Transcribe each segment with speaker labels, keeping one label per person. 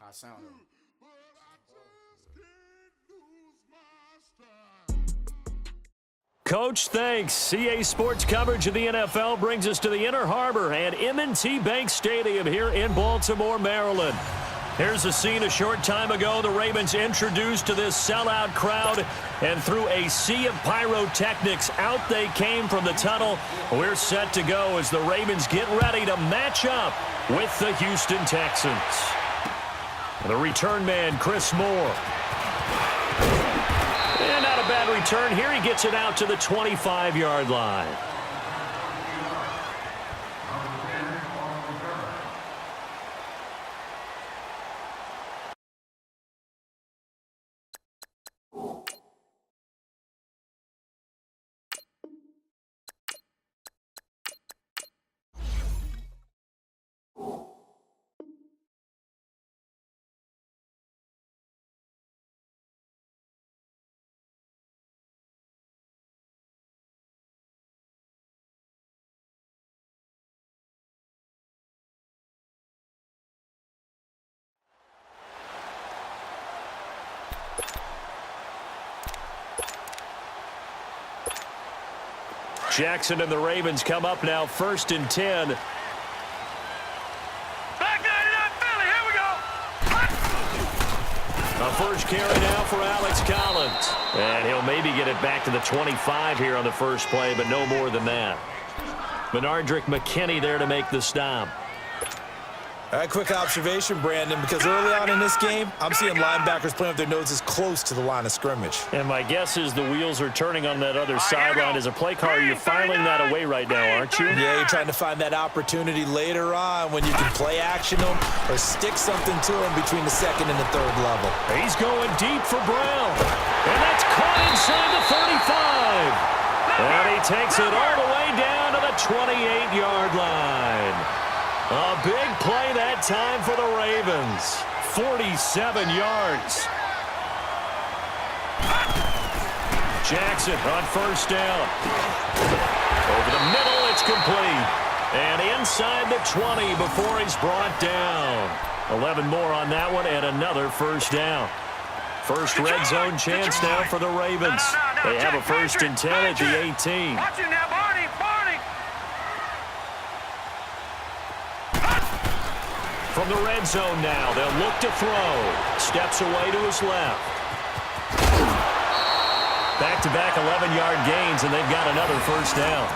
Speaker 1: How I sound?
Speaker 2: Coach, thanks. CA Sports coverage of the NFL brings us to the Inner Harbor and M&T Bank Stadium here in Baltimore, Maryland. Here's the scene a short time ago. The Ravens introduced to this sellout crowd, and through a sea of pyrotechnics, out they came from the tunnel. We're set to go as the Ravens get ready to match up with the Houston Texans. The return man, Chris Moore. And not a bad return here. He gets it out to the 25-yard line. Jackson and the Ravens come up now, 1st and 10.
Speaker 3: Back 99 Philly, here we go.
Speaker 2: A first carry now for Alex Collins. And he'll maybe get it back to the 25 here on the first play, but no more than that. Menardrick McKinney there to make the stop.
Speaker 4: A quick observation, Brandon, because early on in this game, I'm seeing linebackers playing with their noses close to the line of scrimmage.
Speaker 2: And my guess is the wheels are turning on that other sideline as a play caller. You're filing that away right now, aren't you?
Speaker 4: Yeah, you're trying to find that opportunity later on when you can play action them or stick something to them between the second and the third level.
Speaker 2: He's going deep for Brown. And that's caught inside the 35. And he takes it all the way down to the 28-yard line. A big play that time for the Ravens. 47 yards. Jackson on first down. Over the middle, it's complete. And inside the 20 before he's brought down. 11 more on that one and another first down. First red zone chance now for the Ravens. They have a 1st and 10 at the 18.
Speaker 3: Watch it now, Barney.
Speaker 2: From the red zone now, they'll look to throw. Steps away to his left. Back-to-back 11-yard gains, and they've got another first down.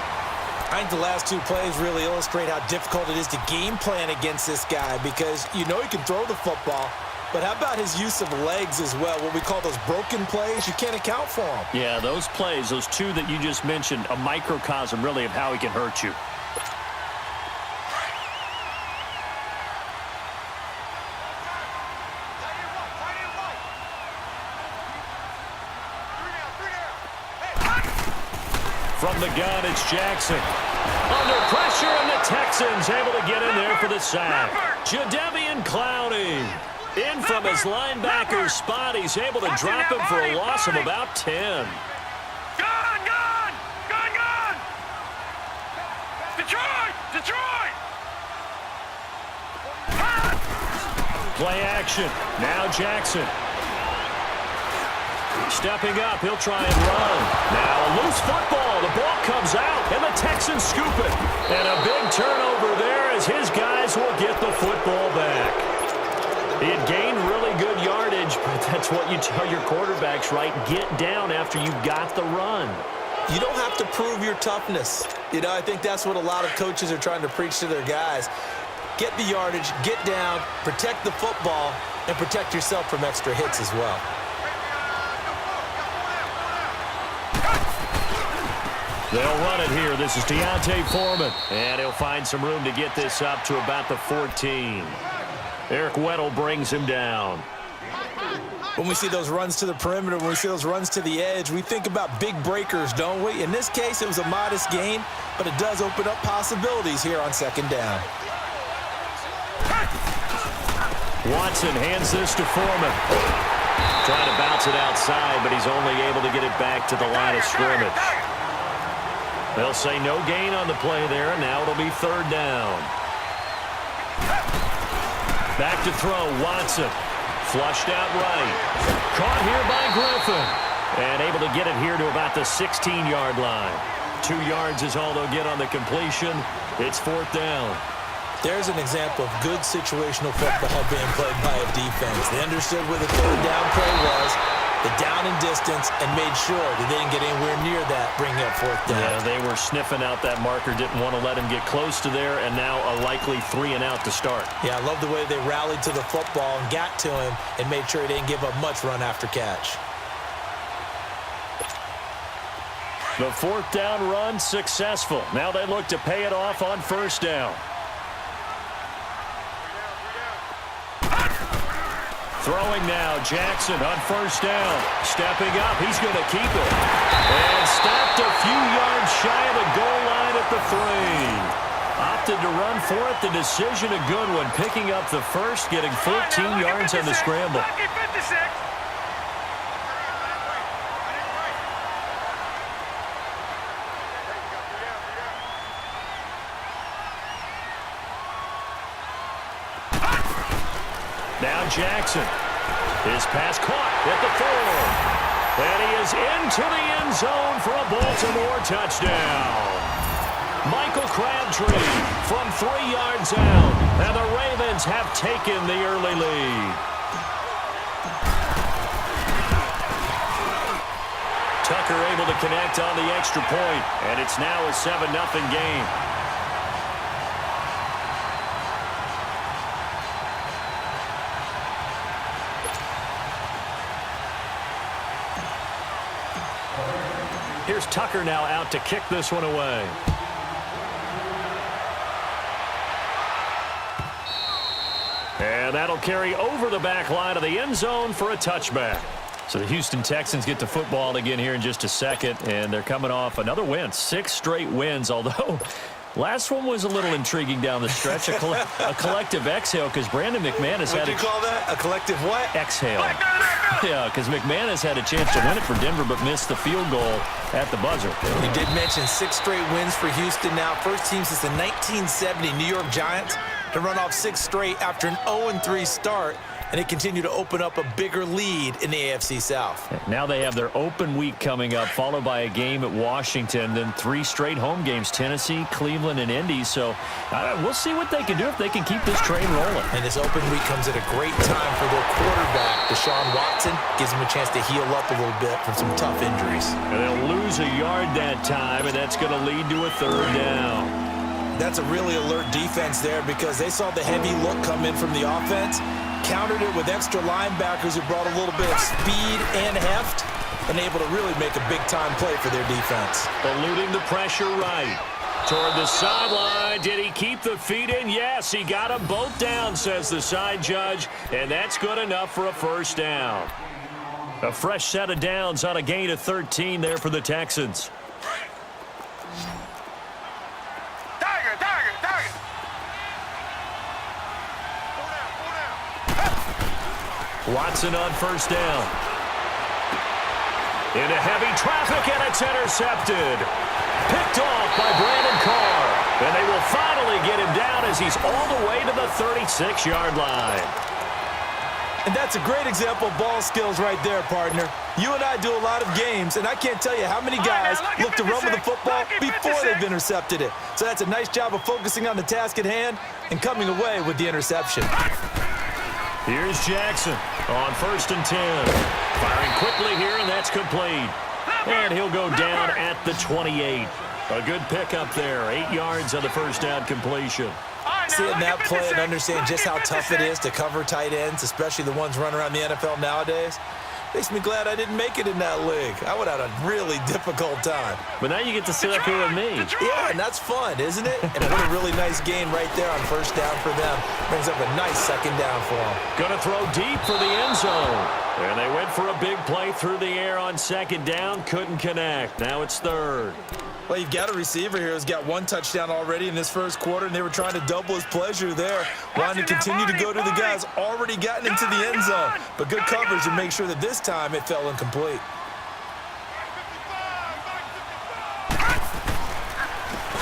Speaker 4: I think the last two plays really illustrate how difficult it is to game plan against this guy because you know he can throw the football, but how about his use of legs as well? What we call those broken plays, you can't account for them.
Speaker 2: Yeah, those plays, those two that you just mentioned, a microcosm really of how he can hurt you. From the gun, it's Jackson. Under pressure, and the Texans able to get in there for the sack. Jadeveon Clowney in from his linebacker spot. He's able to drop him for a loss of about 10.
Speaker 3: Gun! Detroit!
Speaker 2: Play action. Now Jackson. Stepping up, he'll try and run. Now a loose football. The ball comes out, and the Texans scoop it. And a big turnover there as his guys will get the football back. He had gained really good yardage, but that's what you tell your quarterbacks, right? Get down after you got the run.
Speaker 4: You don't have to prove your toughness. You know, I think that's what a lot of coaches are trying to preach to their guys. Get the yardage, get down, protect the football, and protect yourself from extra hits as well.
Speaker 2: They'll run it here. This is Deontay Foreman. And he'll find some room to get this up to about the 14. Eric Weddle brings him down.
Speaker 4: When we see those runs to the perimeter, when we see those runs to the edge, we think about big breakers, don't we? In this case, it was a modest gain, but it does open up possibilities here on second down.
Speaker 2: Watson hands this to Foreman. Trying to bounce it outside, but he's only able to get it back to the line of scrimmage. They'll say no gain on the play there, and now it'll be third down. Back to throw, Watson. Flushed out right. Caught here by Griffin. And able to get it here to about the 16-yard line. 2 yards is all they'll get on the completion. It's 4th down.
Speaker 4: There's an example of good situational football being played by a defense. They understood where the 3rd down play was, the down and distance, and made sure that they didn't get anywhere near that, bringing up 4th down.
Speaker 2: Yeah, they were sniffing out that marker, didn't want to let him get close to there, and now a likely 3 and out to start.
Speaker 4: Yeah, I love the way they rallied to the football and got to him and made sure he didn't give up much run after catch.
Speaker 2: The 4th down run successful. Now they look to pay it off on 1st down. Throwing now, Jackson on 1st down. Stepping up, he's going to keep it. And stopped a few yards shy of the goal line at the 3. Opted to run for it. The decision a good one. Picking up the first, getting 14 yards on the scramble. Now Jackson. His pass caught at the 4. And he is into the end zone for a Baltimore touchdown. Michael Crabtree from 3 yards out. And the Ravens have taken the early lead. Tucker able to connect on the extra point. And it's now a 7-0 game. Here's Tucker now out to kick this one away. And that'll carry over the back line of the end zone for a touchback. So the Houston Texans get the football again here in just a second, and they're coming off another win. 6 straight wins, although last one was a little intriguing down the stretch. A collective exhale because Brandon McManus had
Speaker 4: What'd you call that? A collective what?
Speaker 2: Exhale. Yeah, because McManus had a chance to win it for Denver but missed the field goal at the buzzer.
Speaker 4: You did mention 6 straight wins for Houston now. First team since the 1970 New York Giants to run off 6 straight after an 0-3 start. And it continued to open up a bigger lead in the AFC South.
Speaker 2: Now they have their open week coming up, followed by a game at Washington, then 3 straight home games, Tennessee, Cleveland, and Indy. So we'll see what they can do if they can keep this train rolling.
Speaker 4: And this open week comes at a great time for their quarterback, Deshaun Watson. Gives him a chance to heal up a little bit from some tough injuries.
Speaker 2: And they'll lose a yard that time, and that's going to lead to a 3rd down.
Speaker 4: That's a really alert defense there because they saw the heavy look come in from the offense, countered it with extra linebackers who brought a little bit of speed and heft, and able to really make a big-time play for their defense.
Speaker 2: Eluding the pressure right. Toward the sideline. Did he keep the feet in? Yes, he got them both down, says the side judge, and that's good enough for a 1st down. A fresh set of downs on a gain of 13 there for the Texans. Watson on 1st down. Into heavy traffic, and it's intercepted. Picked off by Brandon Carr. And they will finally get him down as he's all the way to the 36-yard line.
Speaker 4: And that's a great example of ball skills right there, partner. You and I do a lot of games, and I can't tell you how many guys look to run with the football before they've intercepted it. So that's a nice job of focusing on the task at hand and coming away with the interception.
Speaker 2: Here's Jackson on 1st and 10. Firing quickly here, and that's complete. And he'll go down at the 28. A good pickup there. 8 yards on the 1st down completion.
Speaker 4: Seeing that play and understand just how tough it is to cover tight ends, especially the ones running around the NFL nowadays, makes me glad I didn't make it in that league. I would have had a really difficult time.
Speaker 2: But now you get to sit up here with me.
Speaker 4: Yeah, and that's fun, isn't it? And what a really nice gain right there on 1st down for them. Brings up a nice 2nd down for them.
Speaker 2: Going to throw deep for the end zone. And they went for a big play through the air on 2nd down. Couldn't connect. Now it's 3rd.
Speaker 4: Well, you've got a receiver here who's got 1 touchdown already in this 1st quarter, and they were trying to double his pleasure there, wanting to continue to go to the guys already gotten into the end zone. But good coverage to make sure that this time it fell incomplete.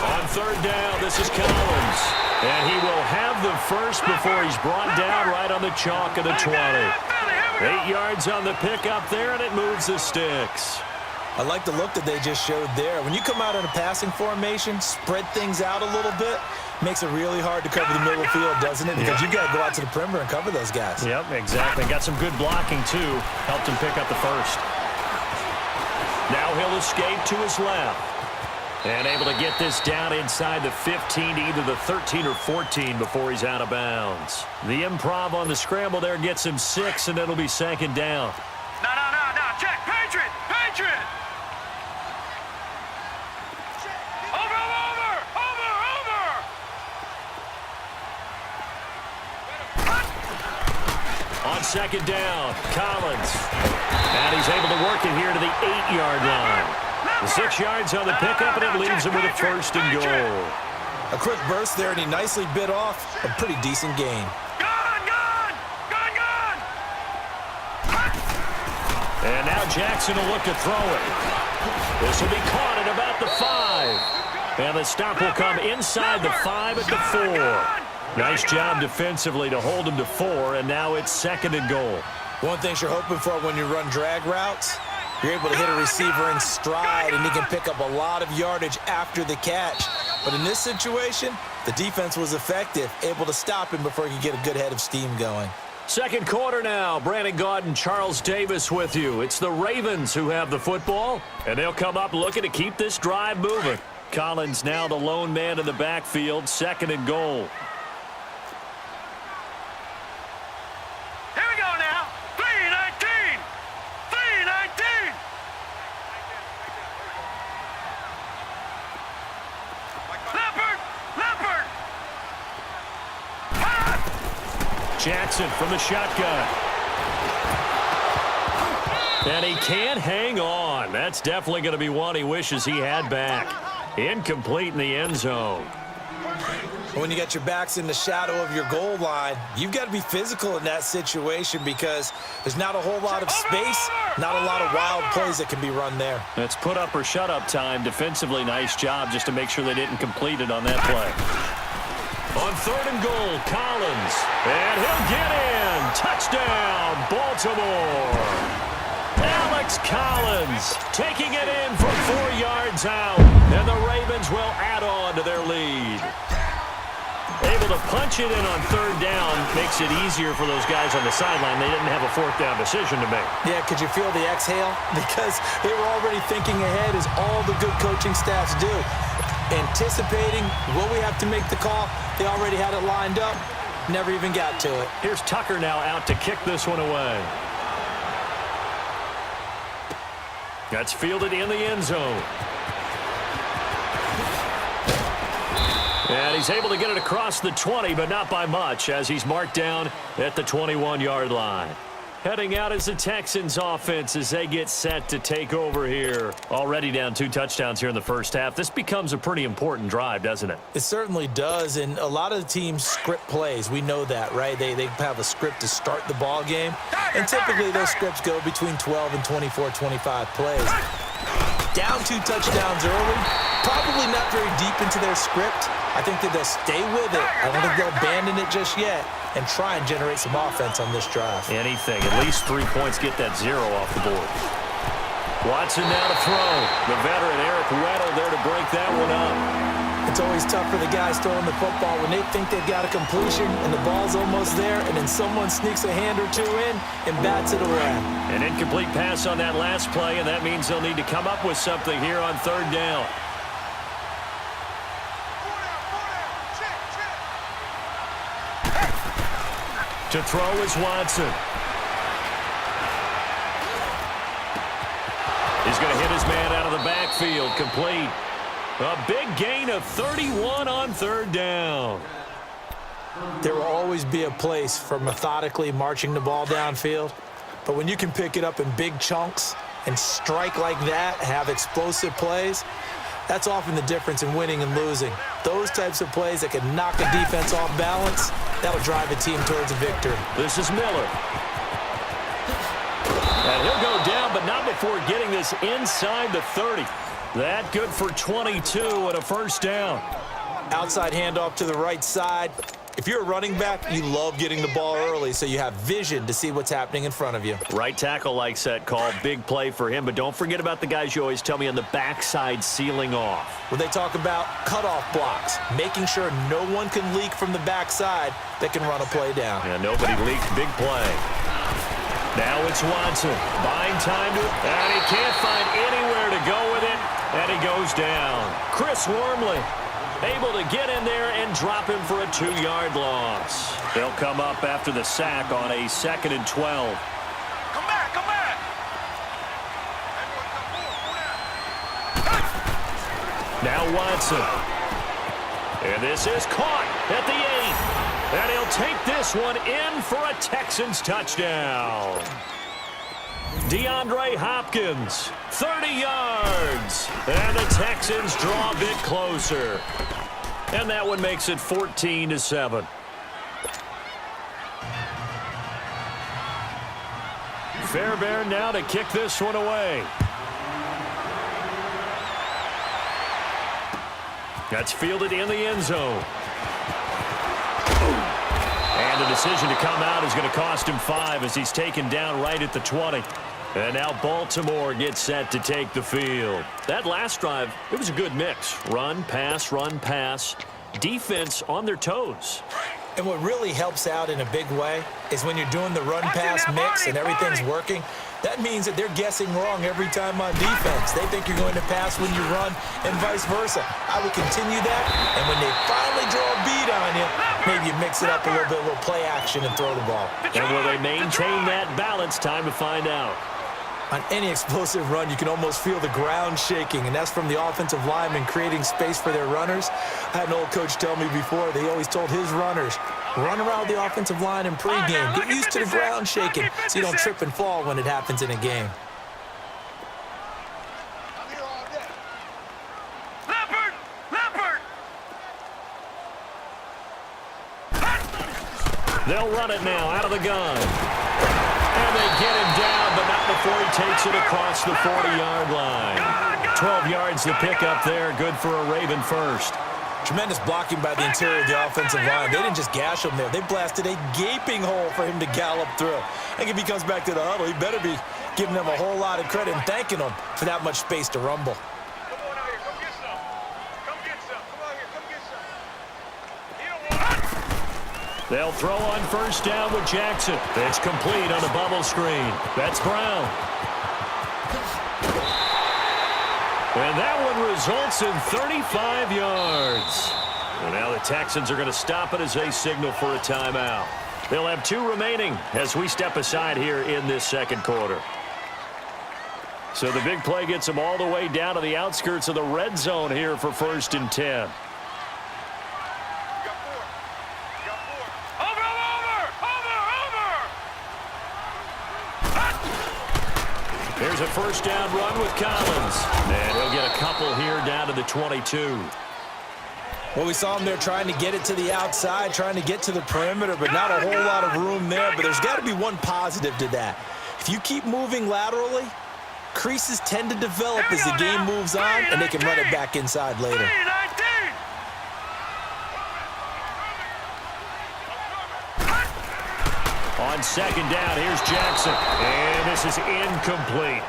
Speaker 2: On 3rd down, this is Collins. And he will have the first before he's brought down right on the chalk of the 20. 8 yards on the pickup there, and it moves the sticks.
Speaker 4: I like the look that they just showed there. When you come out in a passing formation, spread things out a little bit, makes it really hard to cover the middle of the field, doesn't it? Because you've got to go out to the perimeter and cover those guys.
Speaker 2: Yep, exactly. Got some good blocking, too. Helped him pick up the first. Now he'll escape to his left. And able to get this down inside the 15 to either the 13 or 14 before he's out of bounds. The improv on the scramble there gets him 6, and it'll be second down.
Speaker 3: No. Check. Patriot.
Speaker 2: On second down, Collins. And he's able to work it here to the 8-yard line. The 6 yards on the pickup, and it leaves him with a first and goal.
Speaker 4: A quick burst there, and he nicely bit off a pretty decent gain.
Speaker 3: Gone!
Speaker 2: And now Jackson will look to throw it. This will be caught at about the 5. And the stop will come inside the 5 at the 4. Nice job defensively to hold him to 4, and now it's second and goal.
Speaker 4: One thing you're hoping for when you run drag routes, you're able to hit a receiver in stride, and he can pick up a lot of yardage after the catch. But in this situation, the defense was effective, able to stop him before he could get a good head of steam going.
Speaker 2: Second quarter now. Brandon Gaudin, Charles Davis with you. It's the Ravens who have the football, and they'll come up looking to keep this drive moving. Collins now the lone man in the backfield, second and goal.
Speaker 3: Here we go now. 3-19. Leopard.
Speaker 2: Jackson from the shotgun. And he can't hang on. That's definitely going to be one he wishes he had back. Incomplete in the end zone.
Speaker 4: When you got your backs in the shadow of your goal line, you've got to be physical in that situation because there's not a whole lot of space, not a lot of wild plays that can be run there.
Speaker 2: That's put up or shut up time. Defensively, nice job just to make sure they didn't complete it on that play. On third and goal, Collins. And he'll get in. Touchdown, Baltimore. Alex Collins taking it in from 4 yards out. And the Ravens will add on to their lead. Able to punch it in on third down makes it easier for those guys on the sideline. They didn't have a fourth down decision to make.
Speaker 4: Yeah, could you feel the exhale? Because they were already thinking ahead, as all the good coaching staffs do. Anticipating what we have to make the call. They already had it lined up. Never even got to it.
Speaker 2: Here's Tucker now out to kick this one away. That's fielded in the end zone. And he's able to get it across the 20, but not by much, as he's marked down at the 21-yard line. Heading out is the Texans offense as they get set to take over here. Already down 2 touchdowns here in the first half. This becomes a pretty important drive, doesn't it?
Speaker 4: It certainly does, and a lot of the teams script plays. We know that, right? They have a script to start the ball game, and typically those scripts go between 12 and 24, 25 plays. Down 2 touchdowns early, probably not very deep into their script. I think that they'll stay with it. I don't think they'll abandon it just yet and try and generate some offense on this drive.
Speaker 2: Anything. At least 3 points, get that 0 off the board. Watson now to throw. The veteran Eric Weddle there to break that one up.
Speaker 4: It's always tough for the guys throwing the football when they think they've got a completion and the ball's almost there, and then someone sneaks a hand or 2 in and bats it away.
Speaker 2: An incomplete pass on that last play, and that means they'll need to come up with something here on third down. To throw is Watson. He's going to hit his man out of the backfield. Complete. A big gain of 31 on third down.
Speaker 4: There will always be a place for methodically marching the ball downfield. But when you can pick it up in big chunks and strike like that, have explosive plays, that's often the difference in winning and losing. Those types of plays that can knock a defense off balance, that'll drive a team towards a victory.
Speaker 2: This is Miller. And he'll go down, but not before getting this inside the 30. That good for 22 and a first down.
Speaker 4: Outside handoff to the right side. If you're a running back, you love getting the ball early so you have vision to see what's happening in front of you.
Speaker 2: Right tackle likes that call. Big play for him, but don't forget about the guys you always tell me on the backside sealing off.
Speaker 4: When they talk about cutoff blocks, making sure no one can leak from the backside that can run a play down.
Speaker 2: Yeah, nobody leaked. Big play. Now it's Watson. Buying time to it, and he can't find anywhere to go with it, and he goes down. Chris Wormley able to get in there and drop him for a 2-yard loss. They'll come up after the sack on a 2nd and 12.
Speaker 3: Come back, come back.
Speaker 2: Now Watson. And this is caught at the 8. And he'll take this one in for a Texans touchdown. DeAndre Hopkins, 30 yards. And the Texans draw a bit closer. And that one makes it 14-7. Fairbairn now to kick this one away. That's fielded in the end zone. And the decision to come out is going to cost him 5 as he's taken down right at the 20. And now Baltimore gets set to take the field. That last drive, it was a good mix. Run, pass, defense on their toes.
Speaker 4: And what really helps out in a big way is when you're doing the run-pass mix and everything's working, that means that they're guessing wrong every time on defense. They think you're going to pass when you run and vice versa. I would continue that, and when they finally draw a beat on you, maybe you mix it up a little play action and throw the ball.
Speaker 2: And will they maintain that balance? Time to find out.
Speaker 4: On any explosive run, you can almost feel the ground shaking, and that's from the offensive linemen creating space for their runners. I had an old coach tell me before, they always told his runners, run around the offensive line in pregame. Get used to the ground shaking so you don't trip and fall when it happens in a game.
Speaker 2: They'll run it now out of the gun. And they get him down, but not before he takes it across the 40-yard line. 12 yards to pick up there. Good for a Raven first.
Speaker 4: Tremendous blocking by the interior of the offensive line. They didn't just gash him there. They blasted a gaping hole for him to gallop through. I think if he comes back to the huddle, he better be giving them a whole lot of credit and thanking them for that much space to rumble.
Speaker 3: Come on out here, come get some. Come get some. Come out here, come get some. He don't want it.
Speaker 2: They'll throw on first down with Jackson. It's complete on the bubble screen. That's Brown. And that one results in 35 yards. And now the Texans are going to stop it as they signal for a timeout. They'll have 2 remaining as we step aside here in this second quarter. So the big play gets them all the way down to the outskirts of the red zone here for 1st and 10. Here's a first down run with Collins. And he'll get a couple here down to the 22.
Speaker 4: Well, we saw him there trying to get it to the outside, trying to get to the perimeter, but not a whole lot of room there. But there's got to be one positive to that. If you keep moving laterally, creases tend to develop as the game moves on, and they can run it back inside later.
Speaker 2: On second down, here's Jackson. And this is incomplete.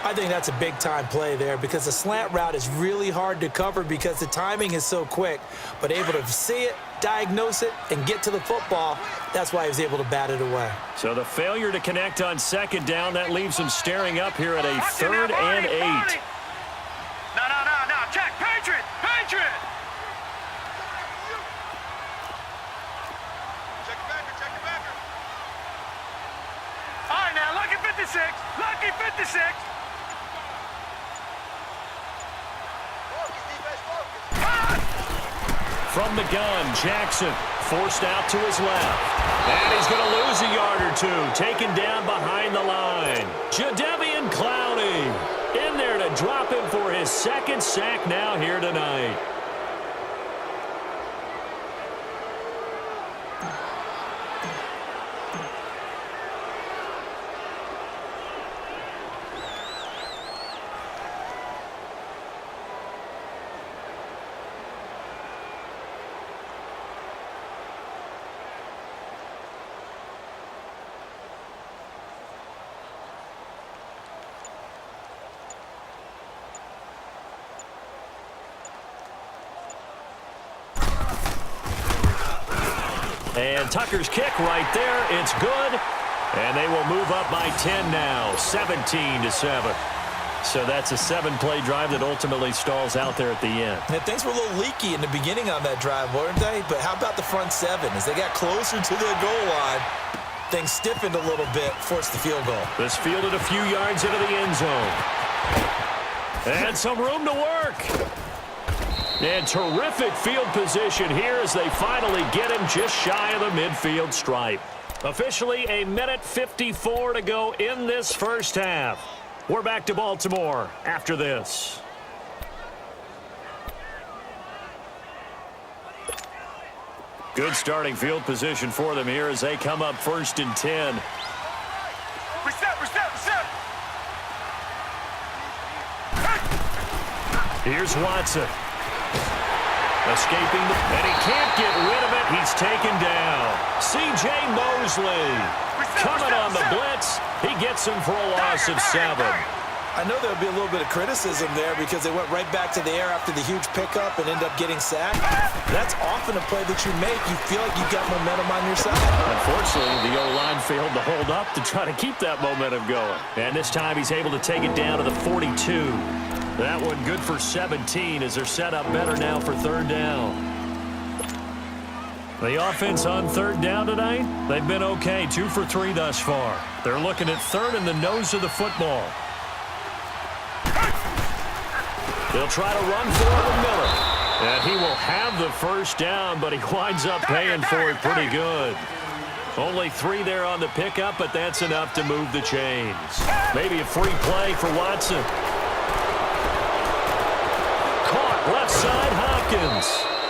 Speaker 4: I think that's a big-time play there because the slant route is really hard to cover because the timing is so quick. But able to see it, diagnose it, and get to the football, that's why he was able to bat it away.
Speaker 2: So the failure to connect on second down, that leaves him staring up here at a 3rd and 8.
Speaker 3: No. Check. Patriot. All right, now, lucky 56. Lucky 56.
Speaker 2: From the gun, Jackson forced out to his left. And he's going to lose a yard or 2, taken down behind the line. Jadeveon Clowney in there to drop him for his 2nd sack now here tonight. And Tucker's kick right there. It's good. And they will move up by 10 now, 17-7. So that's a 7-play drive that ultimately stalls out there at the end.
Speaker 4: And things were a little leaky in the beginning on that drive, weren't they? But how about the front seven? As they got closer to the goal line, things stiffened a little bit, forced the field goal.
Speaker 2: This fielded a few yards into the end zone. And some room to work. And terrific field position here as they finally get him just shy of the midfield stripe. Officially a minute 54 to go in this first half. We're back to Baltimore after this. Good starting field position for them here as they come up 1st and 10.
Speaker 3: Reset.
Speaker 2: Here's Watson. Escaping, and he can't get rid of it. He's taken down. C.J. Mosley coming on the blitz. He gets him for a loss of 7.
Speaker 4: I know there'll be a little bit of criticism there because they went right back to the air after the huge pickup and end up getting sacked. That's often a play that you make. You feel like you've got momentum on your side.
Speaker 2: Unfortunately, the O-line failed to hold up to try to keep that momentum going. And this time he's able to take it down to the 42. That one good for 17 as they're set up better now for 3rd down. The offense on 3rd down tonight, they've been okay, 2 for 3 thus far. They're looking at 3rd in the nose of the football. They'll try to run for it, Miller. And he will have the 1st down, but he winds up paying for it pretty good. Only 3 there on the pickup, but that's enough to move the chains. Maybe a free play for Watson. Caught left side, Hopkins.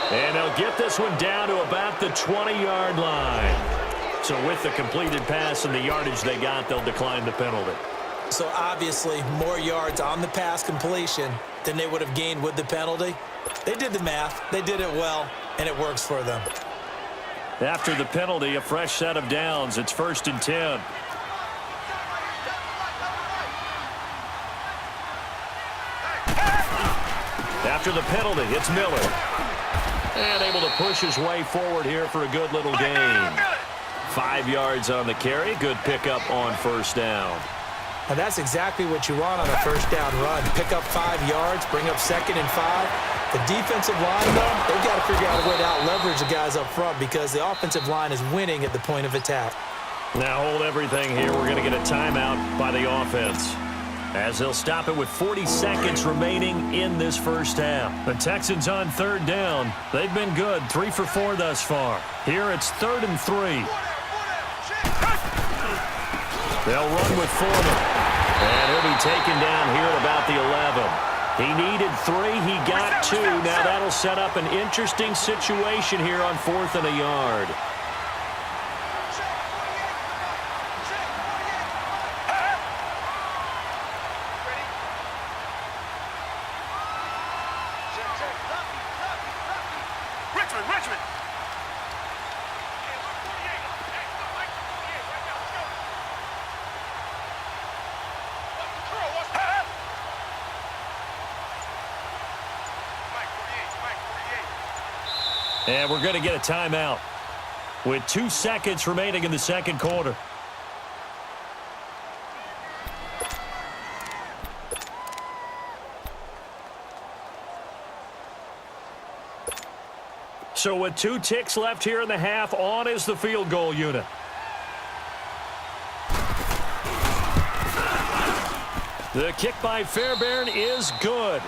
Speaker 2: And they'll get this one down to about the 20-yard line. So with the completed pass and the yardage they got, they'll decline the penalty.
Speaker 4: So obviously more yards on the pass completion than they would have gained with the penalty. They did the math. They did it well, and it works for them.
Speaker 2: After the penalty, a fresh set of downs. It's 1st and 10. After the penalty, it's Miller. And able to push his way forward here for a good little gain. 5 yards on the carry. Good pickup on 1st down.
Speaker 4: And that's exactly what you want on a 1st down run. Pick up 5 yards, bring up 2nd and 5. The defensive line, though, they've got to figure out a way to out-leverage the guys up front because the offensive line is winning at the point of attack.
Speaker 2: Now hold everything here. We're going to get a timeout by the offense, as they'll stop it with 40 seconds remaining in this first half. The Texans on 3rd down. They've been good, 3 for 4 thus far. Here it's 3rd and 3. They'll run with Foreman. And he'll be taken down here at about the 11. He needed 3. He got 2. Now that'll set up an interesting situation here on 4th and a yard.
Speaker 3: Richmond.
Speaker 2: And we're going to get a timeout with 2 seconds remaining in the second quarter. So with 2 ticks left here in the half, on is the field goal unit. The kick by Fairbairn is good.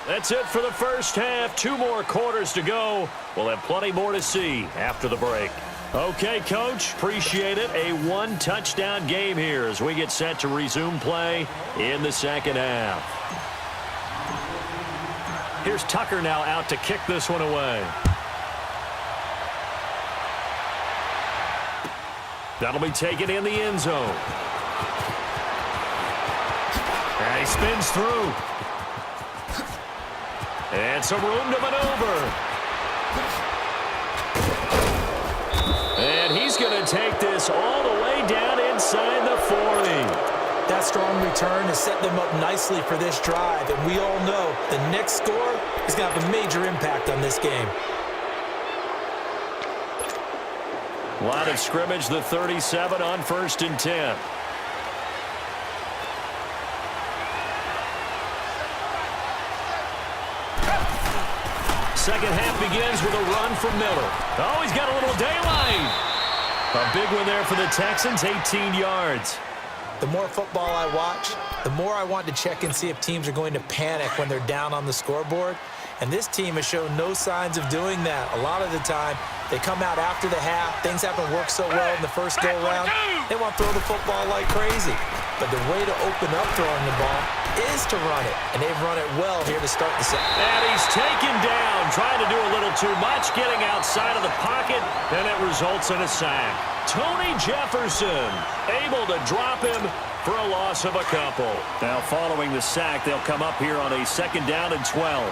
Speaker 2: That's it for the first half. 2 more quarters to go. We'll have plenty more to see after the break. Okay, Coach, appreciate it. A 1-touchdown game here as we get set to resume play in the second half. Here's Tucker now out to kick this one away. That'll be taken in the end zone. And he spins through. And some room to maneuver. And he's going to take this all the way down inside the 40.
Speaker 4: That strong return has set them up nicely for this drive, and we all know the next score is going to have a major impact on this game.
Speaker 2: Line of scrimmage, the 37 on 1st and 10. Second half begins with a run from Miller. Oh, he's got a little daylight. A big one there for the Texans, 18 yards.
Speaker 4: The more football I watch, the more I want to check and see if teams are going to panic when they're down on the scoreboard. And this team has shown no signs of doing that. A lot of the time, they come out after the half. Things haven't worked so well in the first go-around. They want to throw the football like crazy. But the way to open up throwing the ball is to run it. And they've run it well here to start the second.
Speaker 2: And he's taken down, trying to do a little too much, getting outside of the pocket, and it results in a sack. Tony Jefferson able to drop him for a loss of a couple. Now following the sack, they'll come up here on a 2nd down and 12.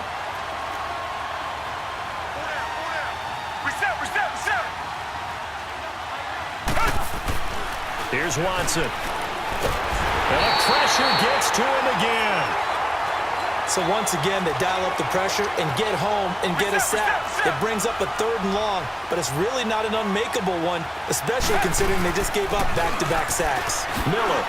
Speaker 2: Here's Watson. And the pressure gets to him again.
Speaker 4: So once again, they dial up the pressure and get home and get a sack. It brings up a 3rd and long, but it's really not an unmakeable one, especially considering they just gave up back-to-back sacks.
Speaker 2: Miller.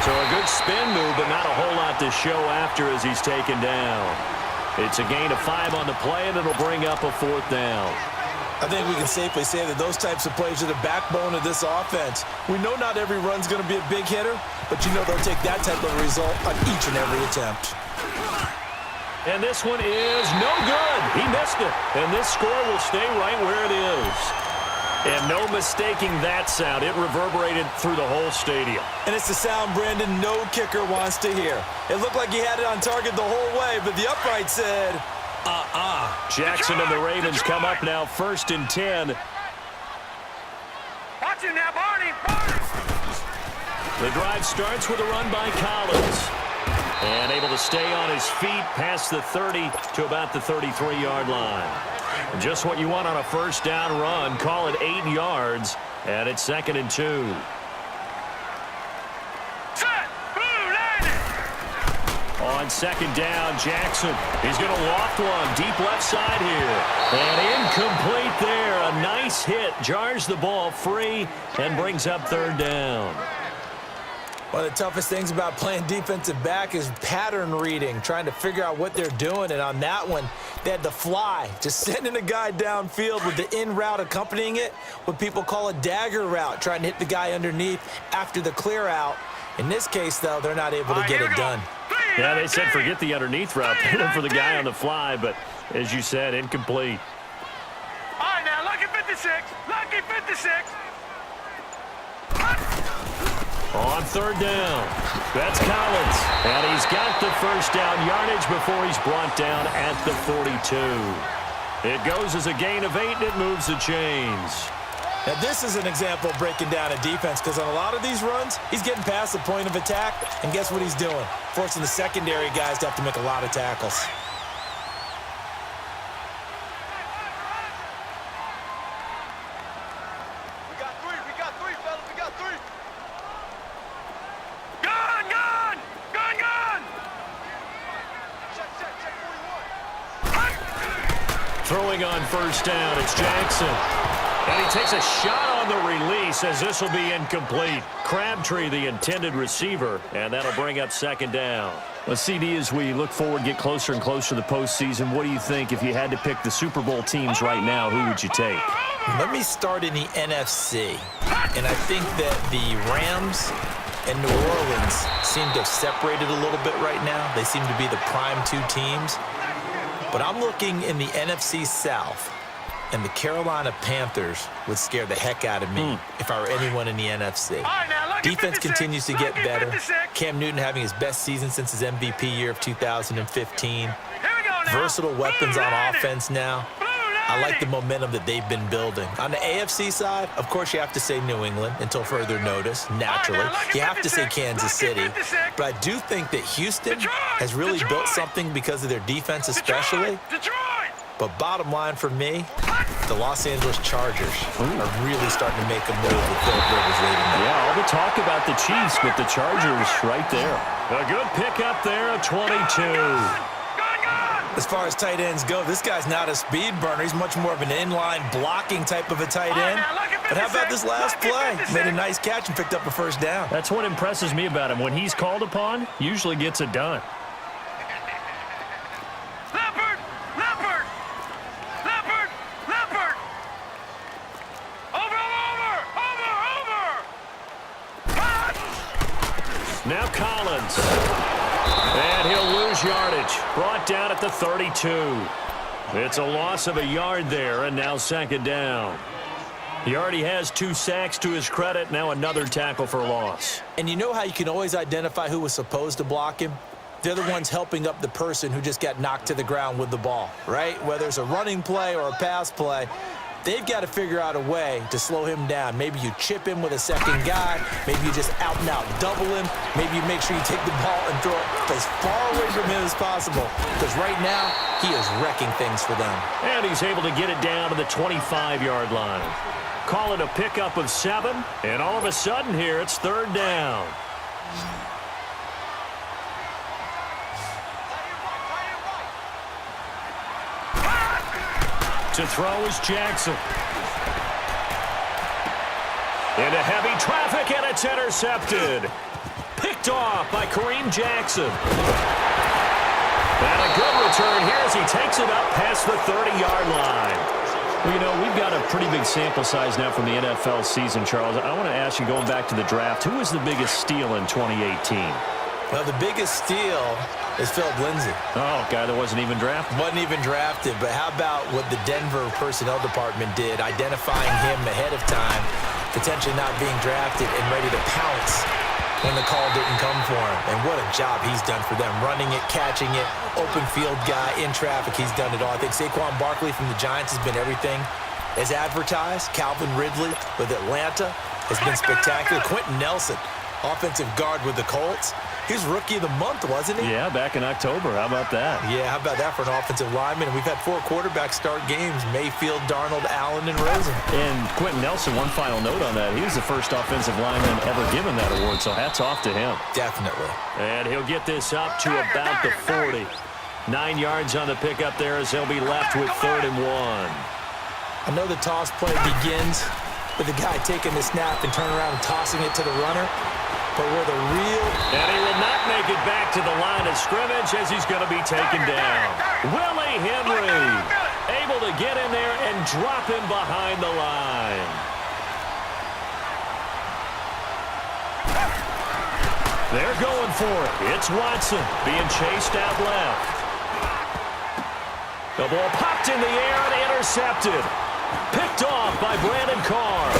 Speaker 2: So a good spin move, but not a whole lot to show after as he's taken down. It's a gain of 5 on the play, and it'll bring up a 4th down.
Speaker 4: I think we can safely say that those types of plays are the backbone of this offense. We know not every run's going to be a big hitter, but you know they'll take that type of result on each and every attempt.
Speaker 2: And this one is no good. He missed it. And this score will stay right where it is. And no mistaking that sound. It reverberated through the whole stadium.
Speaker 4: And it's the sound Brandon no kicker wants to hear. It looked like he had it on target the whole way, but the upright said,
Speaker 2: Jackson and the Ravens come up now 1st and 10.
Speaker 3: Watch him now, Barney.
Speaker 2: The drive starts with a run by Collins. And able to stay on his feet past the 30 to about the 33-yard line. Just what you want on a 1st down run. Call it 8 yards. And it's 2nd and 2. On 2nd down, Jackson. He's going to loft one deep left side here. And incomplete there. A nice hit. Jars the ball free and brings up 3rd down.
Speaker 4: One of the toughest things about playing defensive back is pattern reading, trying to figure out what they're doing. And on that one, they had the fly, just sending a guy downfield with the in route accompanying it, what people call a dagger route, trying to hit the guy underneath after the clear out. In this case, though, they're not able to get it done.
Speaker 2: Yeah, they said forget the underneath route. They went for the guy on the fly, but as you said, incomplete.
Speaker 3: All right, now, lucky 56. Lucky 56.
Speaker 2: On 3rd down, that's Collins. And he's got the 1st down yardage before he's brought down at the 42. It goes as a gain of 8, and it moves the chains.
Speaker 4: Now, this is an example of breaking down a defense because on a lot of these runs, he's getting past the point of attack, and guess what he's doing? Forcing the secondary guys to have to make a lot of tackles.
Speaker 3: We got three, fellas. We got 3. Gun! Check 41.
Speaker 2: Throwing on 1st down, it's Jackson. And he takes a shot on the release as this will be incomplete. Crabtree, the intended receiver, and that'll bring up 2nd down.
Speaker 1: Well, CD, as we look forward, get closer and closer to the postseason, what do you think if you had to pick the Super Bowl teams right now, who would you take?
Speaker 4: Let me start in the NFC. And I think that the Rams and New Orleans seem to have separated a little bit right now. They seem to be the prime 2 teams. But I'm looking in the NFC South. And the Carolina Panthers would scare the heck out of me if I were anyone in the NFC. Defense continues to get better. Cam Newton having his best season since his MVP year of 2015. Versatile weapons on offense now. I like the momentum that they've been building. On the AFC side, of course, you have to say New England until further notice, naturally. You have to say Kansas City. But I do think that Houston has really built something because of their defense especially. But bottom line for me, the Los Angeles Chargers are really starting to make a move with Philip Rivers leading them.
Speaker 2: Yeah, all the talk about the Chiefs, but the Chargers right there. A good pickup there, a 22.
Speaker 4: As far as tight ends go, this guy's not a speed burner. He's much more of an inline blocking type of a tight end. But how about this last play? Made a nice catch and picked up a first down.
Speaker 2: That's what impresses me about him. When he's called upon, usually gets it done.
Speaker 3: Leopard! Leopard! Leopard! Leopard! Over!
Speaker 2: Now Collins. And he'll lose yardage. Brought down at the 32. It's a loss of a yard there, and now second down. He already has 2 sacks to his credit. Now another tackle for loss.
Speaker 4: And you know how you can always identify who was supposed to block him? They're the ones helping up the person who just got knocked to the ground with the ball, right? Whether it's a running play or a pass play, they've got to figure out a way to slow him down. Maybe you chip him with a second guy. Maybe you just out-and-out double him. Maybe you make sure you take the ball and throw it as far away from him as possible. Because right now, he is wrecking things for them.
Speaker 2: And he's able to get it down to the 25-yard line. Call it a pickup of 7. And all of a sudden here, it's third down. To throw is Jackson. Into heavy traffic, and it's intercepted. Picked off by Kareem Jackson. And a good return here as he takes it up past the 30-yard line.
Speaker 1: Well, you know, we've got a pretty big sample size now from the NFL season, Charles. I want to ask you, going back to the draft, who was the biggest steal in 2018?
Speaker 4: Well, the biggest steal is Philip Lindsay.
Speaker 1: Oh, guy that wasn't even drafted.
Speaker 4: Wasn't even drafted, but how about what the Denver personnel department did, identifying him ahead of time, potentially not being drafted and ready to pounce when the call didn't come for him. And what a job he's done for them, running it, catching it, open field guy, in traffic, he's done it all. I think Saquon Barkley from the Giants has been everything as advertised. Calvin Ridley with Atlanta has been spectacular. Quentin Nelson, offensive guard with the Colts. He was Rookie of the Month, wasn't he?
Speaker 1: Yeah, back in October. How about that?
Speaker 4: Yeah, how about that for an offensive lineman? And we've had 4 quarterbacks start games: Mayfield, Darnold, Allen, and Rosen.
Speaker 1: And Quentin Nelson, one final note on that. He was the first offensive lineman ever given that award, so hats off to him.
Speaker 4: Definitely.
Speaker 2: And he'll get this up to about the 40. 9 yards on the pickup there as he'll be left with 3rd and 1.
Speaker 4: I know the toss play begins with the guy taking the snap and turning around and tossing it to the runner. But where the real...
Speaker 2: And he will not make it back to the line of scrimmage as he's going to be taken down. Willie Henry able to get in there and drop him behind the line. They're going for it. It's Watson being chased out left. The ball popped in the air and intercepted. Picked off by Brandon Carr.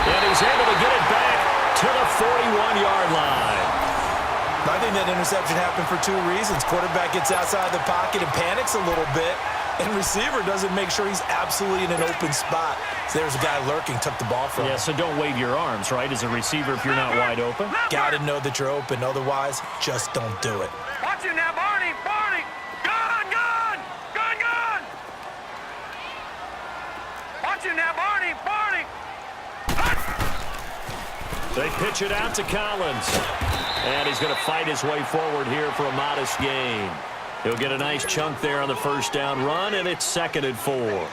Speaker 2: And he's able to get it back to the 41-yard line.
Speaker 4: I think that interception happened for 2 reasons. Quarterback gets outside the pocket and panics a little bit, and receiver doesn't make sure he's absolutely in an open spot. So there's a guy lurking, took the ball from him.
Speaker 1: Yeah, so don't wave your arms, right, as a receiver if you're not wide open.
Speaker 4: Got to know that you're open. Otherwise, just don't do it.
Speaker 3: Watch it now, Barney! Barney! Gone! Gone! Gone! Gone! Watch it now, Barney! Barney!
Speaker 2: They pitch it out to Collins. And he's going to fight his way forward here for a modest gain. He'll get a nice chunk there on the first down run, and it's 2nd and 4.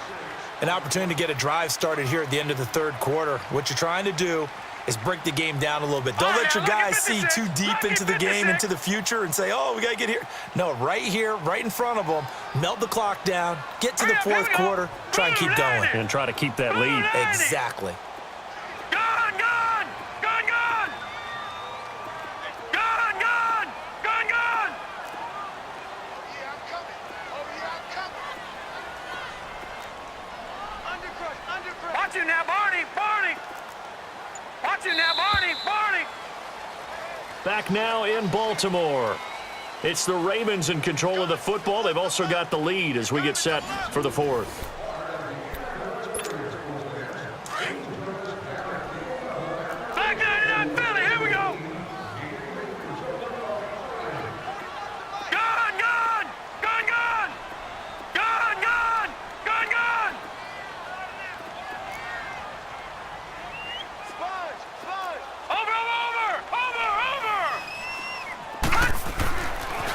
Speaker 4: An opportunity to get a drive started here at the end of the 3rd quarter. What you're trying to do is break the game down a little bit. Don't let your guys see too deep into the game, into the future, and say, oh, we got to get here. No, right here, right in front of them, melt the clock down, get to the 4th quarter, try and keep going.
Speaker 1: And try to keep that lead.
Speaker 4: Exactly.
Speaker 3: Gone! Gone! Gone! Gone! Gone! Gone! Gone! Gone! Yeah, I'm coming. Oh, yeah, I'm coming. Undercrush! Undercrush! Watch it now, Barney! Barney! Watch it now, Barney! Barney!
Speaker 2: Back now in Baltimore. It's the Ravens in control of the football. They've also got the lead as we get set for the 4th.
Speaker 3: Back 99 Philly, here we go! Gone! Gone! Gone! Gone! Gone! Gone! Gone! Gone! Sponge! Sponge! Over! Over! Over! Over!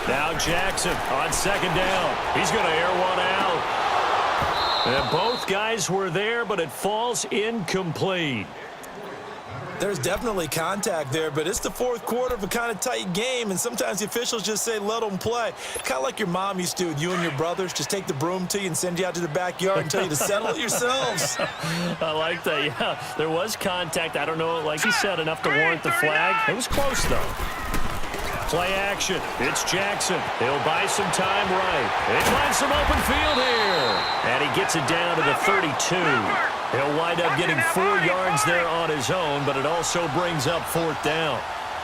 Speaker 2: Now Jackson on second down. He's going to air one out. And both guys were there, but it falls incomplete.
Speaker 4: There's definitely contact there, but it's the fourth quarter of a kind of tight game, and sometimes the officials just say, let them play. Kind of like your mom used to with you and your brothers. Just take the broom to you and send you out to the backyard and tell you to settle it yourselves.
Speaker 2: I like that, yeah. There was contact. I don't know, like you said, enough to warrant the flag. It was close, though. Play action. It's Jackson. He'll buy some time right. He finds some open field here. And he gets it down to the 32. He'll wind up getting 4 yards there on his own, but it also brings up fourth down.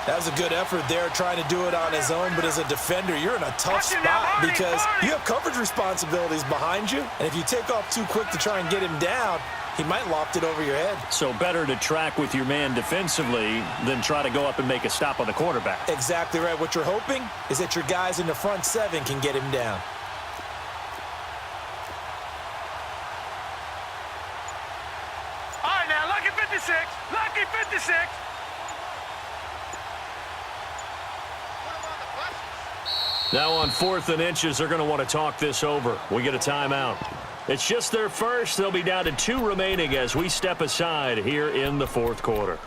Speaker 4: That was a good effort there trying to do it on his own, but as a defender, you're in a tough spot because you have coverage responsibilities behind you, and if you take off too quick to try and get him down, he might loft it over your head.
Speaker 2: So better to track with your man defensively than try to go up and make a stop on the quarterback.
Speaker 4: Exactly right. What you're hoping is that your guys in the front 7 can get him down.
Speaker 3: All right, now, lucky 56. Lucky 56.
Speaker 2: Now on 4th and inches, they're going to want to talk this over. We get a timeout. It's just their first. They'll be down to 2 remaining as we step aside here in the fourth quarter.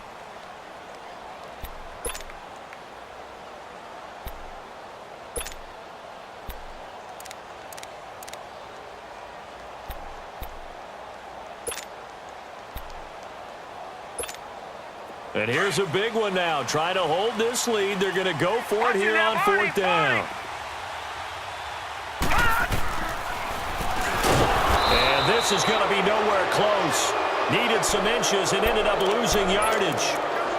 Speaker 2: And here's a big one now. Try to hold this lead. They're going to go for it here on 4th down. And this is going to be nowhere close. Needed some inches and ended up losing yardage.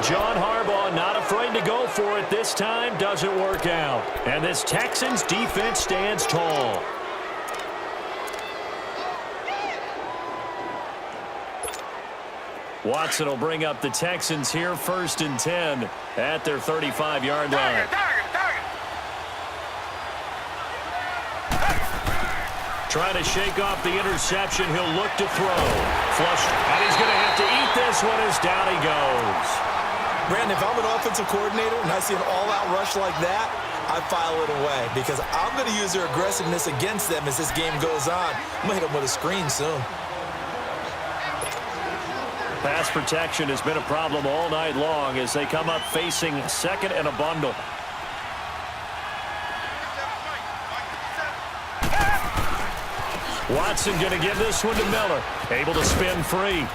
Speaker 2: John Harbaugh not afraid to go for it this time. Doesn't work out. And this Texans defense stands tall. Watson will bring up the Texans here 1st and 10 at their 35-yard line. Trying to shake off the interception. He'll look to throw. Flushed. And he's going to have to eat this one as down he goes.
Speaker 4: Brandon, if I'm an offensive coordinator and I see an all-out rush like that, I file it away because I'm going to use their aggressiveness against them as this game goes on. I'm going to hit them with a screen soon.
Speaker 2: Pass protection has been a problem all night long as they come up facing second and a bundle. Watson going to give this one to Miller. Able to spin free.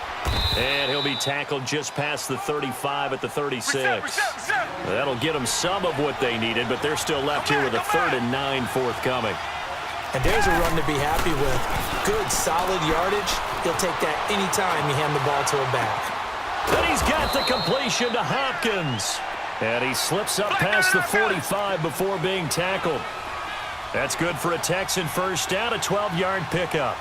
Speaker 2: And he'll be tackled just past the 35 at the 36. That'll get them some of what they needed, but they're still left here with a 3rd and 9 forthcoming.
Speaker 4: And there's a run to be happy with. Good, solid yardage. He'll take that anytime you hand the ball to him back.
Speaker 2: But he's got the completion to Hopkins. And he slips up past the 45 before being tackled. That's good for a Texan first down, a 12-yard pickup.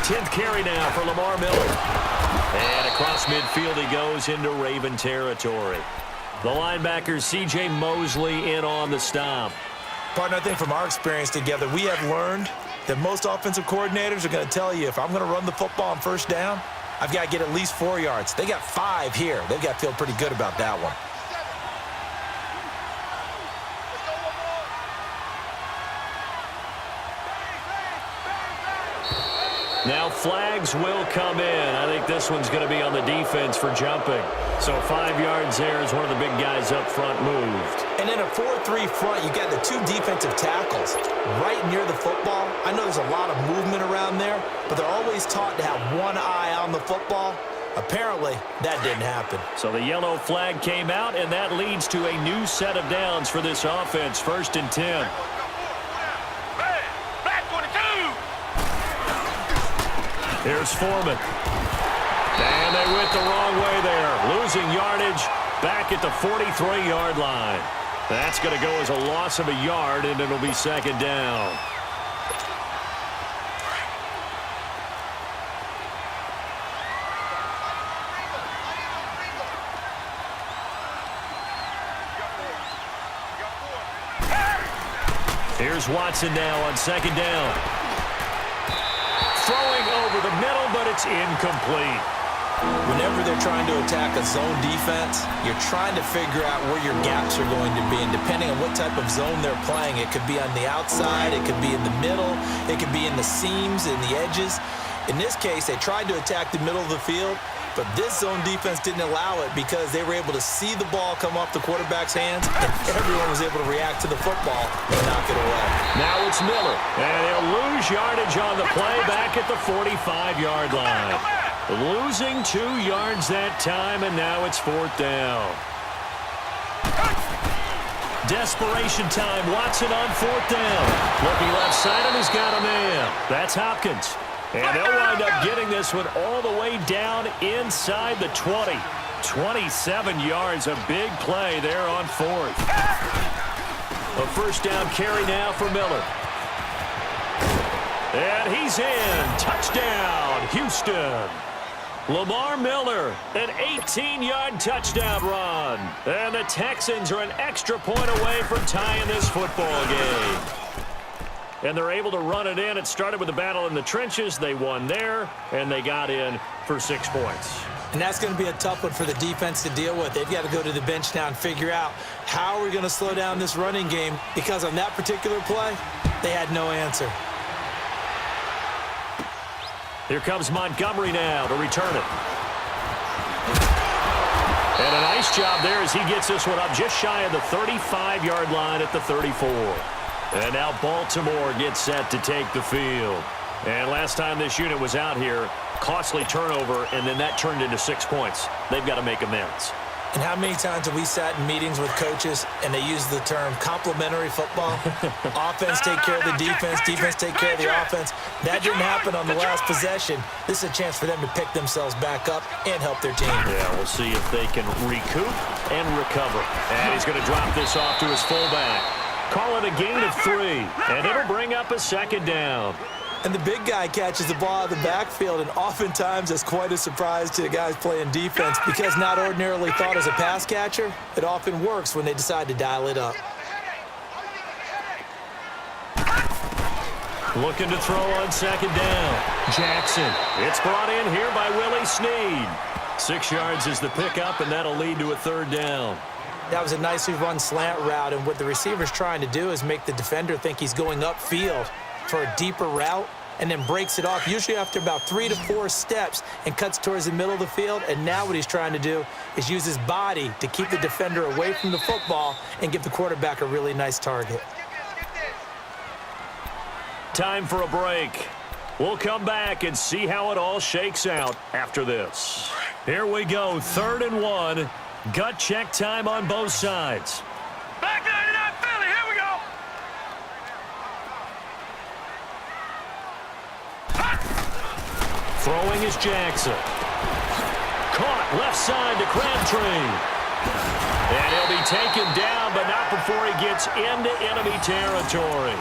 Speaker 2: 10th carry now for Lamar Miller. And across midfield he goes into Raven territory. The linebacker C.J. Mosley in on the stop.
Speaker 4: Partner, I think from our experience together, we have learned that most offensive coordinators are going to tell you if I'm going to run the football on first down, I've got to get at least 4 yards. They got 5 here. They've got to feel pretty good about that one.
Speaker 2: Now flags will come in. I think this one's going to be on the defense for jumping. So 5 yards there as one of the big guys up front moved.
Speaker 4: And in a 4-3 front, you got the 2 defensive tackles right near the football. I know there's a lot of movement around there, but they're always taught to have one eye on the football. Apparently, that didn't happen.
Speaker 2: So the yellow flag came out, and that leads to a new set of downs for this offense. 1st and 10. Here's Foreman. And they went the wrong way there. Losing yardage back at the 43-yard line. That's going to go as a loss of a yard, and it'll be 2nd down. Here's Watson now on 2nd down. Throwing over the middle, but it's incomplete.
Speaker 4: Whenever they're trying to attack a zone defense, you're trying to figure out where your gaps are going to be. And depending on what type of zone they're playing, it could be on the outside, it could be in the middle, it could be in the seams and the edges. In this case, they tried to attack the middle of the field, but this zone defense didn't allow it because they were able to see the ball come off the quarterback's hands, and everyone was able to react to the football and knock it away.
Speaker 2: Now it's Miller, and he'll lose yardage on the play back at the 45-yard line. Losing 2 yards that time, and now it's 4th down. Desperation time. Watson on 4th down. Looking left side, and he's got a man. That's Hopkins. And they'll wind up getting this one all the way down inside the 20. 27 yards, a big play there on 4th. A 1st down carry now for Miller. And he's in. Touchdown, Houston. Lamar Miller, an 18-yard touchdown run. And the Texans are an extra point away from tying this football game. And they're able to run it in. It started with a battle in the trenches. They won there, and they got in for 6 points.
Speaker 4: And that's going to be a tough one for the defense to deal with. They've got to go to the bench now and figure out how are we going to slow down this running game, because on that particular play, they had no answer.
Speaker 2: Here comes Montgomery now to return it. And a nice job there as he gets this one up just shy of the 35-yard line at the 34. And now Baltimore gets set to take the field. And last time this unit was out here, costly turnover, and then that turned into 6 points. They've got to make amends.
Speaker 4: And how many times have we sat in meetings with coaches and they use the term complementary football? Offense take care of the defense, defense take care of the offense. That didn't happen on the last possession. This is a chance for them to pick themselves back up and help their team.
Speaker 2: Yeah, we'll see if they can recoup and recover. And he's going to drop this off to his fullback. Call it a gain of 3, and it'll bring up a 2nd down.
Speaker 4: And the big guy catches the ball out of the backfield, and oftentimes it's quite a surprise to the guys playing defense, because not ordinarily thought as a pass catcher, it often works when they decide to dial it up.
Speaker 2: Looking to throw on 2nd down. Jackson. It's brought in here by Willie Snead. 6 yards is the pickup, and that'll lead to a 3rd down.
Speaker 4: That was a nicely run slant route, and what the receiver's trying to do is make the defender think he's going upfield for a deeper route, and then breaks it off, usually after about 3 to 4 steps, and cuts towards the middle of the field. And now what he's trying to do is use his body to keep the defender away from the football and give the quarterback a really nice target.
Speaker 2: Time for a break. We'll come back and see how it all shakes out after this. Here we go, 3rd and 1. Gut check time on both sides.
Speaker 3: Back 99 Philly, here we go.
Speaker 2: Throwing is Jackson. Caught left side to Crabtree. And he'll be taken down, but not before he gets into enemy territory.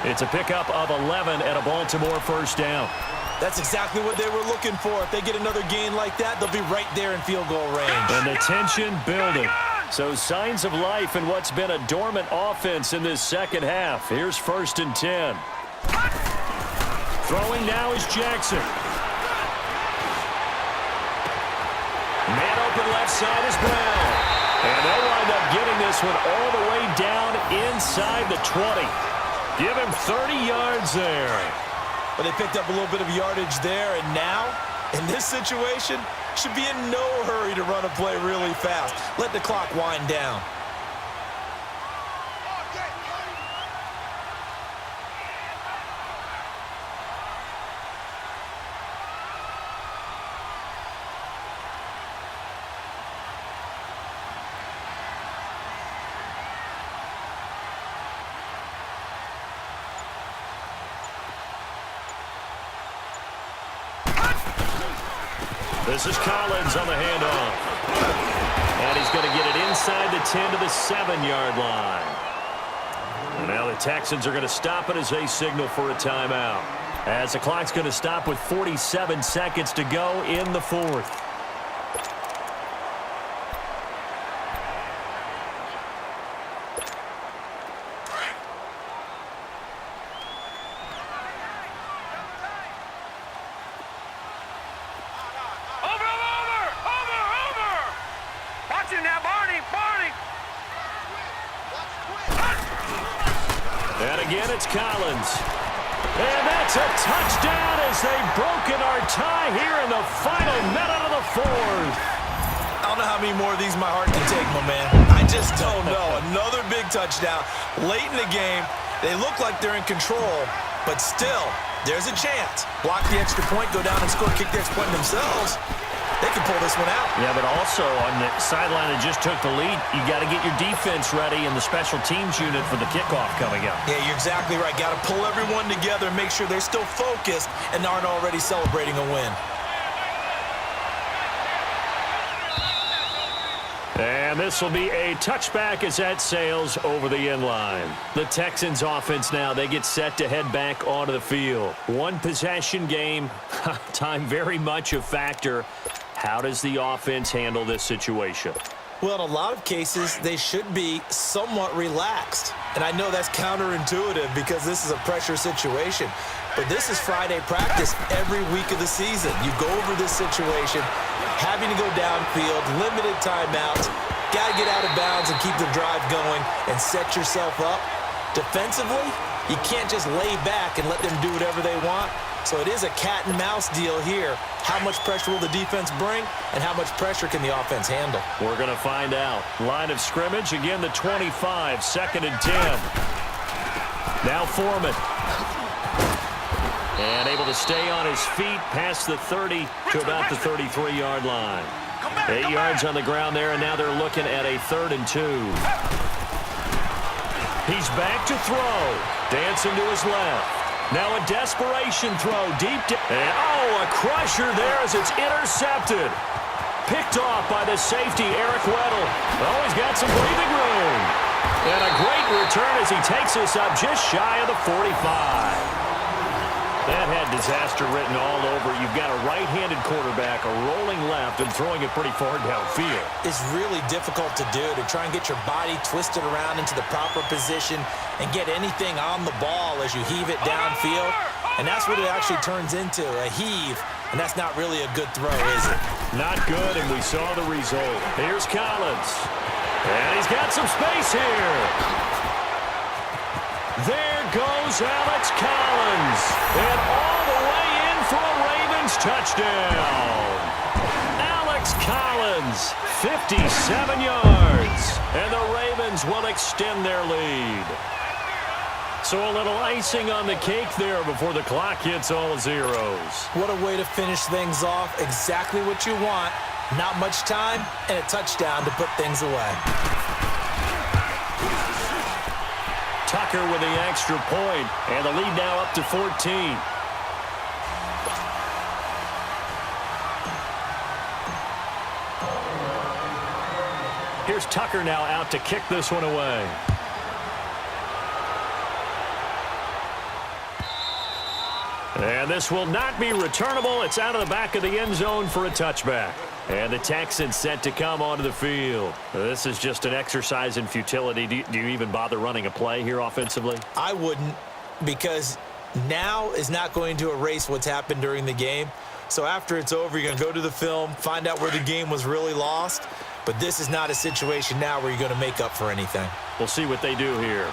Speaker 2: It's a pickup of 11 and a Baltimore 1st down.
Speaker 4: That's exactly what they were looking for. If they get another gain like that, they'll be right there in field goal range.
Speaker 2: And the tension building. So signs of life in what's been a dormant offense in this 2nd half. Here's 1st and 10. Throwing now is Jackson. Man open left side is Brown. And they'll wind up getting this one all the way down inside the 20. Give him 30 yards there.
Speaker 4: But they picked up a little bit of yardage there, and now, in this situation, should be in no hurry to run a play really fast. Let the clock wind down.
Speaker 2: This is Collins on the handoff. And he's going to get it inside the 10 to the 7-yard line. And now the Texans are going to stop it as they signal for a timeout. As the clock's going to stop with 47 seconds to go in the 4th.
Speaker 3: Over,
Speaker 2: again, it's Collins. And that's a touchdown as they've broken our tie here in the final minute of the fourth.
Speaker 4: I don't know how many more of these my heart can take, my man. I just don't know. Another big touchdown late in the game. They look like they're in control, but still, there's a chance. Block the extra point, go down and score, kick the extra point themselves. They can pull this one out.
Speaker 1: Yeah, but also on the sideline that just took the lead, you got to get your defense ready and the special teams unit for the kickoff coming up.
Speaker 4: Yeah, you're exactly right. Got to pull everyone together and make sure they're still focused and aren't already celebrating a win.
Speaker 2: And this will be a touchback as that sails over the end line. The Texans offense now, they get set to head back onto the field. One possession game, time very much a factor. How does the offense handle this situation?
Speaker 4: Well, in a lot of cases, they should be somewhat relaxed. And I know that's counterintuitive because this is a pressure situation. But this is Friday practice every week of the season. You go over this situation, having to go downfield, limited timeouts, got to get out of bounds and keep the drive going and set yourself up. Defensively, you can't just lay back and let them do whatever they want. So it is a cat and mouse deal here. How much pressure will the defense bring and how much pressure can the offense handle?
Speaker 2: We're going to find out. Line of scrimmage, again the 25, 2nd and 10. Now Foreman. And able to stay on his feet past the 30 to about the 33-yard line. 8 yards on the ground there, and now they're looking at a 3rd and 2. He's back to throw. Dancing to his left. Now a desperation throw deep down. And a crusher there as it's intercepted. Picked off by the safety, Eric Weddle. Oh, he's got some breathing room. And a great return as he takes us up just shy of the 45. That had disaster written all over. You've got a right-handed quarterback, a rolling left, and throwing it pretty far downfield.
Speaker 4: It's really difficult to do, to try and get your body twisted around into the proper position and get anything on the ball as you heave it downfield. And that's what it actually turns into, a heave. And that's not really a good throw, is it?
Speaker 2: Not good, and we saw the result. Here's Collins. And he's got some space here. There goes Alex Collins. And all the way in for a Ravens touchdown. Alex Collins, 57 yards. And the Ravens will extend their lead. So a little icing on the cake there before the clock hits all zeros.
Speaker 4: What a way to finish things off. Exactly what you want. Not much time and a touchdown to put things away.
Speaker 2: Tucker with the extra point, and the lead now up to 14. Here's Tucker now out to kick this one away. And this will not be returnable. It's out of the back of the end zone for a touchback. And the Texans set to come onto the field. This is just an exercise in futility. Do you even bother running a play here offensively?
Speaker 4: I wouldn't, because now is not going to erase what's happened during the game. So after it's over, you're going to go to the film, find out where the game was really lost. But this is not a situation now where you're going to make up for anything.
Speaker 2: We'll see what they do here.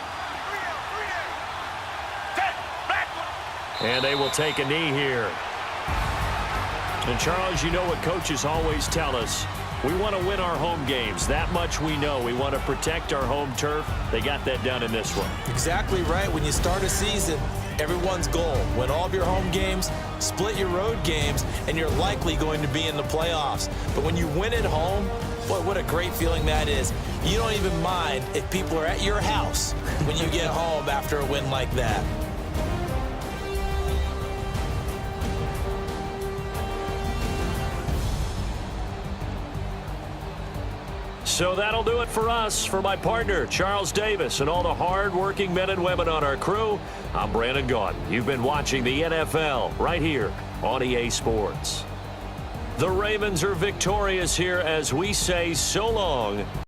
Speaker 2: And they will take a knee here. And, Charles, you know what coaches always tell us. We want to win our home games. That much we know. We want to protect our home turf. They got that done in this one.
Speaker 4: Exactly right. When you start a season, everyone's goal, win all of your home games, split your road games, and you're likely going to be in the playoffs. But when you win at home, boy, what a great feeling that is. You don't even mind if people are at your house when you get home after a win like that.
Speaker 2: So that'll do it for us. For my partner, Charles Davis, and all the hard-working men and women on our crew, I'm Brandon Gaudin. You've been watching the NFL right here on EA Sports. The Ravens are victorious here as we say so long.